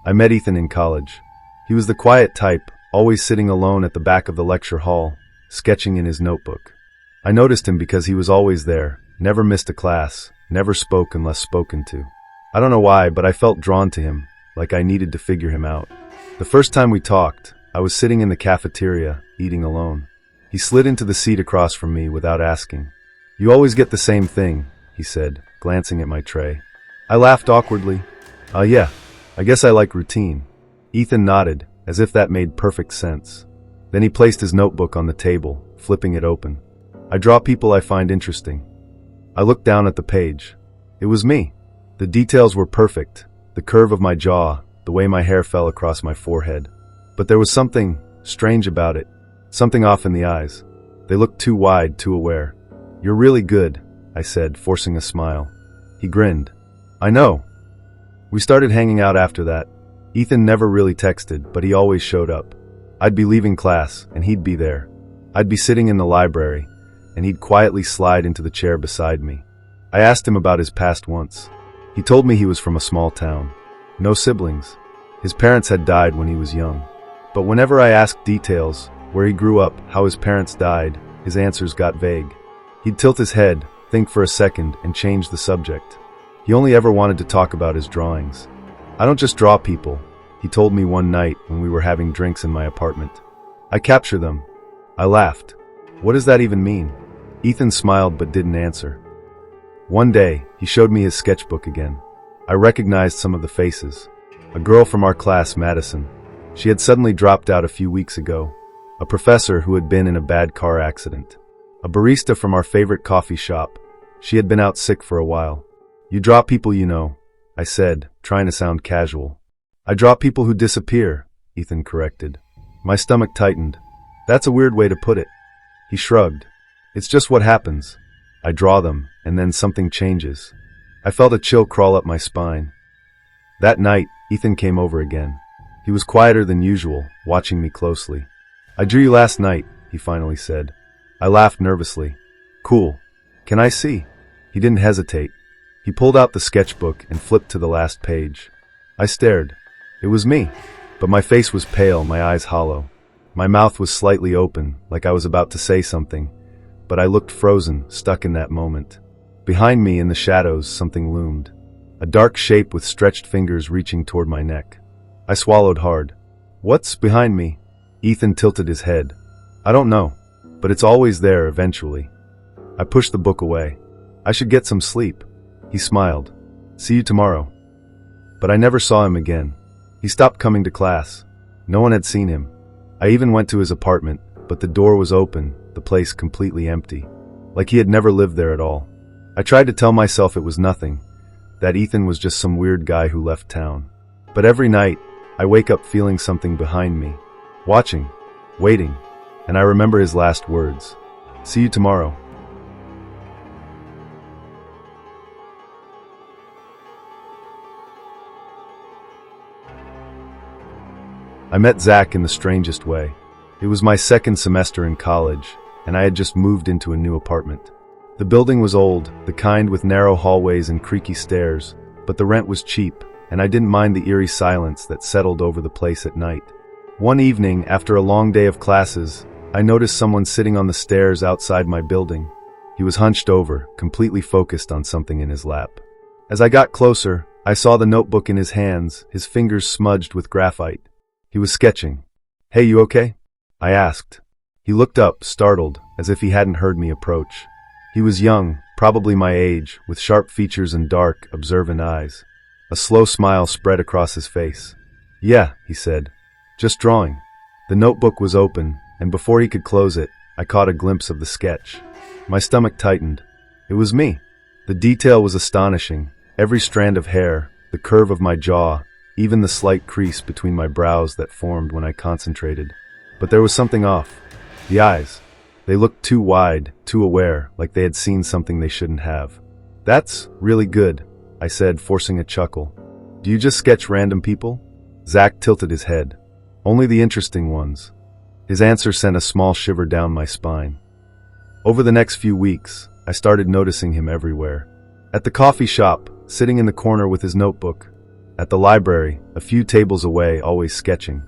I met Ethan in college. He was the quiet type, always sitting alone at the back of the lecture hall, sketching in his notebook. I noticed him because he was always there, never missed a class, never spoke unless spoken to. I don't know why, but I felt drawn to him, like I needed to figure him out. The first time we talked, I was sitting in the cafeteria, eating alone. He slid into the seat across from me without asking. "You always get the same thing," he said, glancing at my tray. I laughed awkwardly. Yeah, I guess I like routine." Ethan nodded, as if that made perfect sense. Then he placed his notebook on the table, flipping it open. "I draw people I find interesting." I looked down at the page. It was me. The details were perfect, the curve of my jaw, the way my hair fell across my forehead. But there was something strange about it, something off in the eyes. They looked too wide, too aware. "You're really good," I said, forcing a smile. He grinned. "I know." We started hanging out after that. Ethan never really texted, but he always showed up. I'd be leaving class, and he'd be there. I'd be sitting in the library, and he'd quietly slide into the chair beside me. I asked him about his past once. He told me he was from a small town. No siblings. His parents had died when he was young. But whenever I asked details, where he grew up, how his parents died, his answers got vague. He'd tilt his head, think for a second, and change the subject. He only ever wanted to talk about his drawings. "I don't just draw people," he told me one night when we were having drinks in my apartment. "I capture them." I laughed. "What does that even mean?" Ethan smiled but didn't answer. One day, he showed me his sketchbook again. I recognized some of the faces. A girl from our class, Madison. She had suddenly dropped out a few weeks ago. A professor who had been in a bad car accident. A barista from our favorite coffee shop. She had been out sick for a while. "You draw people you know," I said, trying to sound casual. "I draw people who disappear," Ethan corrected. My stomach tightened. "That's a weird way to put it." He shrugged. "It's just what happens. I draw them, and then something changes." I felt a chill crawl up my spine. That night, Ethan came over again. He was quieter than usual, watching me closely. "I drew you last night," he finally said. I laughed nervously. "Cool. Can I see?" He didn't hesitate. He pulled out the sketchbook and flipped to the last page. I stared. It was me, but my face was pale, my eyes hollow. My mouth was slightly open, like I was about to say something, but I looked frozen, stuck in that moment. Behind me, in the shadows, something loomed. A dark shape with stretched fingers reaching toward my neck. I swallowed hard. "What's behind me?" Ethan tilted his head. "I don't know, but it's always there eventually." I pushed the book away. "I should get some sleep." He smiled. "See you tomorrow." But I never saw him again. He stopped coming to class. No one had seen him. I even went to his apartment, but the door was open, the place completely empty. Like he had never lived there at all. I tried to tell myself it was nothing, that Ethan was just some weird guy who left town. But every night, I wake up feeling something behind me. Watching. Waiting. And I remember his last words. "See you tomorrow." I met Zach in the strangest way. It was my second semester in college, and I had just moved into a new apartment. The building was old, the kind with narrow hallways and creaky stairs, but the rent was cheap, and I didn't mind the eerie silence that settled over the place at night. One evening, after a long day of classes, I noticed someone sitting on the stairs outside my building. He was hunched over, completely focused on something in his lap. As I got closer, I saw the notebook in his hands, his fingers smudged with graphite. He was sketching. "Hey, you okay?" I asked. He looked up, startled, as if he hadn't heard me approach. He was young, probably my age, with sharp features and dark, observant eyes. A slow smile spread across his face. "Yeah," he said. "Just drawing." The notebook was open, and before he could close it, I caught a glimpse of the sketch. My stomach tightened. It was me. The detail was astonishing. Every strand of hair, the curve of my jaw, even the slight crease between my brows that formed when I concentrated. But there was something off. The eyes. They looked too wide, too aware, like they had seen something they shouldn't have. "That's really good," I said, forcing a chuckle. "Do you just sketch random people?" Zach tilted his head. "Only the interesting ones." His answer sent a small shiver down my spine. Over the next few weeks, I started noticing him everywhere. At the coffee shop, sitting in the corner with his notebook. At the library, a few tables away, always sketching.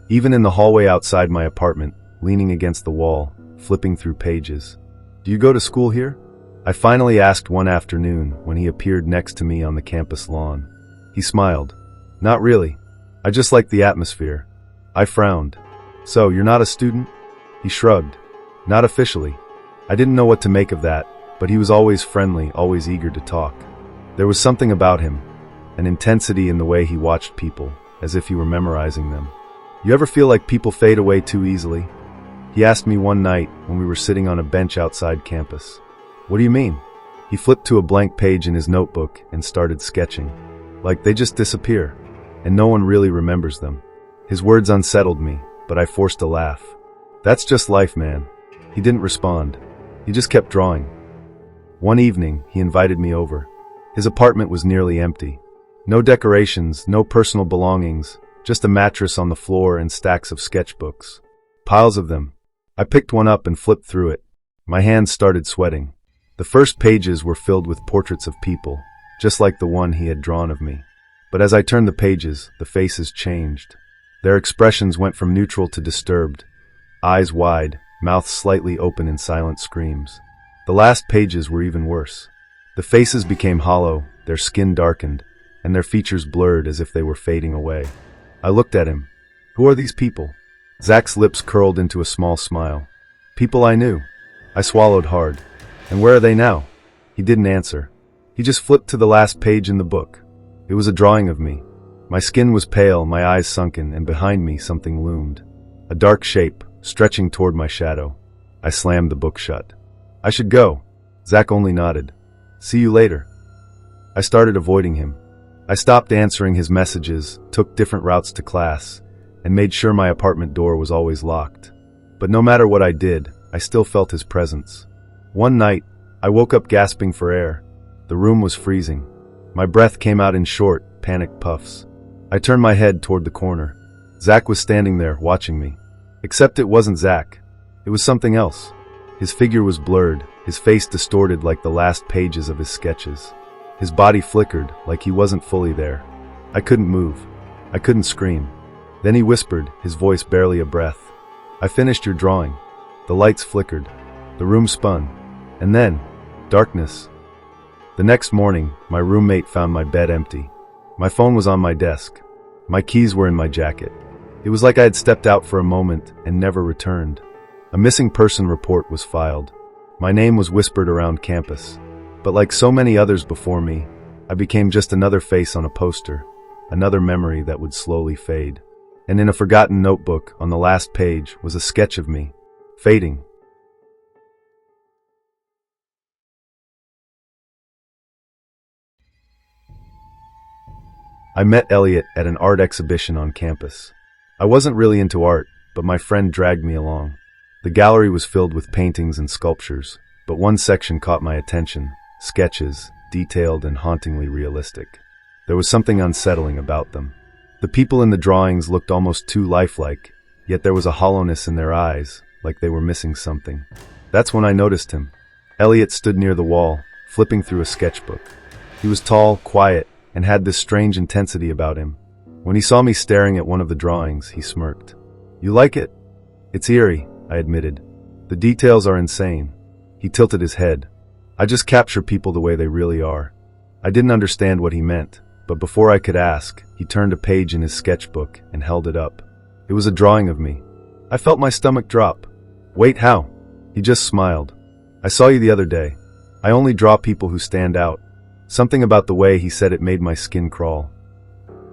Even in the hallway outside my apartment, leaning against the wall, flipping through pages. Do you go to school here? I finally asked one afternoon when he appeared next to me on the campus lawn. He smiled. Not really. I just like the atmosphere. I frowned. So, you're not a student? He shrugged. Not officially. I didn't know what to make of that, but he was always friendly, always eager to talk. There was something about him, an intensity in the way he watched people, as if he were memorizing them. You ever feel like people fade away too easily? He asked me one night when we were sitting on a bench outside campus. What do you mean? He flipped to a blank page in his notebook and started sketching. Like they just disappear, and no one really remembers them. His words unsettled me, but I forced a laugh. That's just life, man. He didn't respond. He just kept drawing. One evening, he invited me over. His apartment was nearly empty. No decorations, no personal belongings, just a mattress on the floor and stacks of sketchbooks. Piles of them. I picked one up and flipped through it. My hands started sweating. The first pages were filled with portraits of people, just like the one he had drawn of me. But as I turned the pages, the faces changed. Their expressions went from neutral to disturbed, eyes wide, mouths slightly open in silent screams. The last pages were even worse. The faces became hollow, their skin darkened, and their features blurred as if they were fading away. I looked at him. Who are these people? Zach's lips curled into a small smile. People I knew. I swallowed hard. And where are they now? He didn't answer. He just flipped to the last page in the book. It was a drawing of me. My skin was pale, my eyes sunken, and behind me something loomed. A dark shape, stretching toward my shadow. I slammed the book shut. I should go. Zach only nodded. See you later. I started avoiding him. I stopped answering his messages, took different routes to class, and made sure my apartment door was always locked. But no matter what I did, I still felt his presence. One night, I woke up gasping for air. The room was freezing. My breath came out in short, panicked puffs. I turned my head toward the corner. Zach was standing there, watching me. Except it wasn't Zach. It was something else. His figure was blurred, his face distorted like the last pages of his sketches. His body flickered, like he wasn't fully there. I couldn't move. I couldn't scream. Then he whispered, his voice barely a breath. I finished your drawing. The lights flickered. The room spun. And then, darkness. The next morning, my roommate found my bed empty. My phone was on my desk. My keys were in my jacket. It was like I had stepped out for a moment and never returned. A missing person report was filed. My name was whispered around campus. But like so many others before me, I became just another face on a poster, another memory that would slowly fade. And in a forgotten notebook on the last page was a sketch of me, fading. I met Elliot at an art exhibition on campus. I wasn't really into art, but my friend dragged me along. The gallery was filled with paintings and sculptures, but one section caught my attention, sketches, detailed and hauntingly realistic. There was something unsettling about them. The people in the drawings looked almost too lifelike, yet there was a hollowness in their eyes, like they were missing something. That's when I noticed him. Elliot stood near the wall, flipping through a sketchbook. He was tall, quiet, and had this strange intensity about him. When he saw me staring at one of the drawings, he smirked. You like it? It's eerie, I admitted. The details are insane. He tilted his head. I just capture people the way they really are. I didn't understand what he meant, but before I could ask, he turned a page in his sketchbook and held it up. It was a drawing of me. I felt my stomach drop. Wait, how? He just smiled. I saw you the other day. I only draw people who stand out. Something about the way he said it made my skin crawl.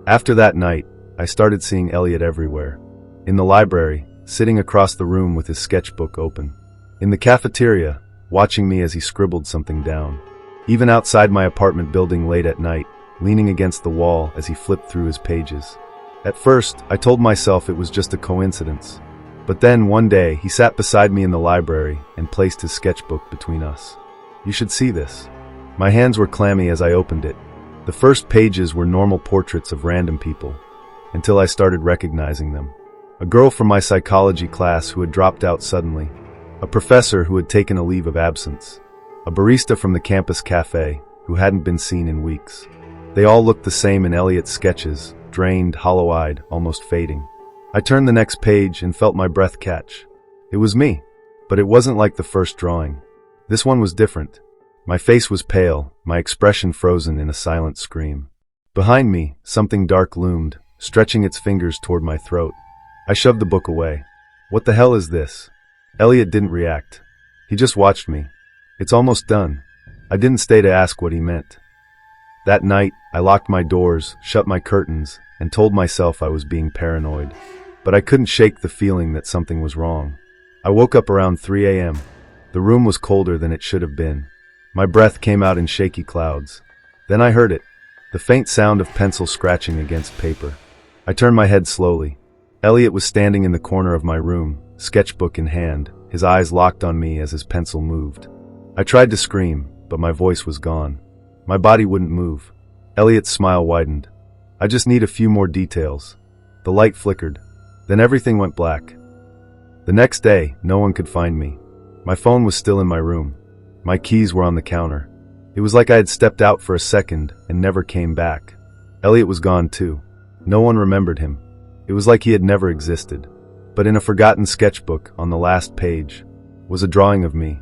After that night, I started seeing Elliot everywhere. In the library, sitting across the room with his sketchbook open. In the cafeteria, watching me as he scribbled something down. Even outside my apartment building late at night, leaning against the wall as he flipped through his pages. At first, I told myself it was just a coincidence. But then, one day, he sat beside me in the library and placed his sketchbook between us. You should see this. My hands were clammy as I opened it. The first pages were normal portraits of random people, until I started recognizing them. A girl from my psychology class who had dropped out suddenly. A professor who had taken a leave of absence. A barista from the campus cafe who hadn't been seen in weeks. They all looked the same in Elliot's sketches, drained, hollow-eyed, almost fading. I turned the next page and felt my breath catch. It was me, but it wasn't like the first drawing. This one was different. My face was pale, my expression frozen in a silent scream. Behind me, something dark loomed, stretching its fingers toward my throat. I shoved the book away. What the hell is this? Elliot didn't react. He just watched me. It's almost done. I didn't stay to ask what he meant. That night, I locked my doors, shut my curtains, and told myself I was being paranoid. But I couldn't shake the feeling that something was wrong. I woke up around 3 a.m. The room was colder than it should have been. My breath came out in shaky clouds. Then I heard it, the faint sound of pencil scratching against paper. I turned my head slowly. Elliot was standing in the corner of my room, sketchbook in hand, his eyes locked on me as his pencil moved. I tried to scream, but my voice was gone. My body wouldn't move. Elliot's smile widened. I just need a few more details. The light flickered. Then everything went black. The next day, no one could find me. My phone was still in my room. My keys were on the counter. It was like I had stepped out for a second and never came back. Elliot was gone too. No one remembered him. It was like he had never existed. But in a forgotten sketchbook, on the last page, was a drawing of me,